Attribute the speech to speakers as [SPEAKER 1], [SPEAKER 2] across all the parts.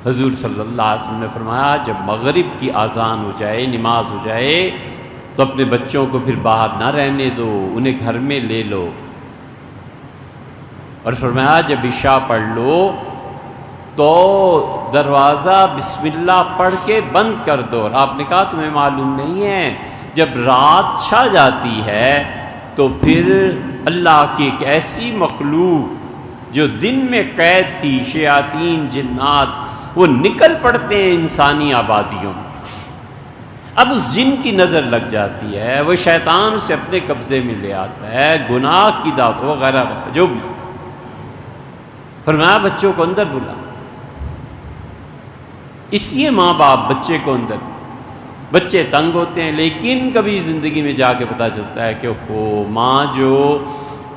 [SPEAKER 1] حضور صلی اللہ علیہ وسلم نے فرمایا جب مغرب کی اذان ہو جائے، نماز ہو جائے، تو اپنے بچوں کو پھر باہر نہ رہنے دو، انہیں گھر میں لے لو، اور فرمایا جب عشاء پڑھ لو تو دروازہ بسم اللہ پڑھ کے بند کر دو۔ اور آپ نے کہا تمہیں معلوم نہیں ہے جب رات چھا جاتی ہے تو پھر اللہ کی ایک ایسی مخلوق جو دن میں قید تھی، شیاطین جنات، وہ نکل پڑتے ہیں انسانی آبادیوں میں۔ اب اس جن کی نظر لگ جاتی ہے، وہ شیطان اسے اپنے قبضے میں لے آتا ہے، گناہ کی دعوت وغیرہ جو بھی۔ فرمایا بچوں کو اندر بلا، اس لیے ماں باپ بچے کو اندر، بچے تنگ ہوتے ہیں، لیکن کبھی زندگی میں جا کے پتہ چلتا ہے کہ ماں جو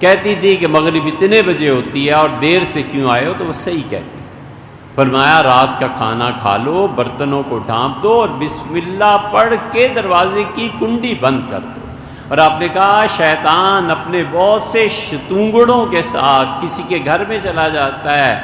[SPEAKER 1] کہتی تھی کہ مغرب اتنے بجے ہوتی ہے اور دیر سے کیوں آئے ہو، تو وہ صحیح کہتی۔ فرمایا رات کا کھانا کھا لو، برتنوں کو ڈھانپ دو اور بسم اللہ پڑھ کے دروازے کی کنڈی بند کر دو۔ اور آپ نے کہا شیطان اپنے بہت سے شتونگڑوں کے ساتھ کسی کے گھر میں چلا جاتا ہے،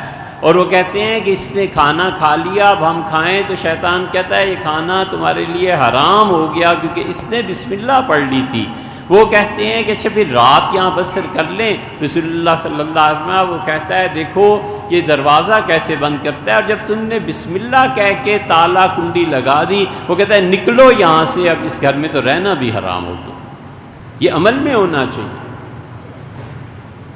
[SPEAKER 1] اور وہ کہتے ہیں کہ اس نے کھانا کھا لیا، اب ہم کھائیں، تو شیطان کہتا ہے یہ کھانا تمہارے لیے حرام ہو گیا کیونکہ اس نے بسم اللہ پڑھ لی تھی۔ وہ کہتے ہیں کہ اچھا پھر رات یہاں بسر کر لیں۔ رسول اللہ صلی اللہ علیہ وسلم وہ کہتا ہے دیکھو یہ دروازہ کیسے بند کرتا ہے، اور جب تم نے بسم اللہ کہہ کے تالا کنڈی لگا دی، وہ کہتا ہے نکلو یہاں سے، اب اس گھر میں تو رہنا بھی حرام ہو گیا۔ یہ عمل میں ہونا چاہیے،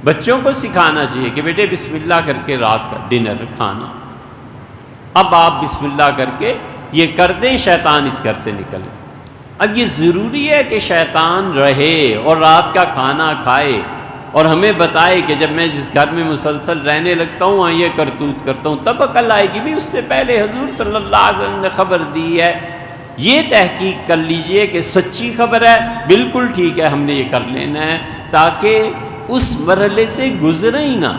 [SPEAKER 1] بچوں کو سکھانا چاہیے کہ بیٹے بسم اللہ کر کے رات کا ڈنر کھانا، اب آپ بسم اللہ کر کے یہ کر دیں، شیطان اس گھر سے نکلے۔ اب یہ ضروری ہے کہ شیطان رہے اور رات کا کھانا کھائے اور ہمیں بتائے کہ جب میں جس گھر میں مسلسل رہنے لگتا ہوں وہاں یہ کرتوت کرتا ہوں، تب عقل آئے گی۔ بھی اس سے پہلے حضور صلی اللہ علیہ وسلم نے خبر دی ہے، یہ تحقیق کر لیجئے کہ سچی خبر ہے، بالکل ٹھیک ہے، ہم نے یہ کر لینا ہے، تاکہ اس مرحلے سے گزرے ہی نہ۔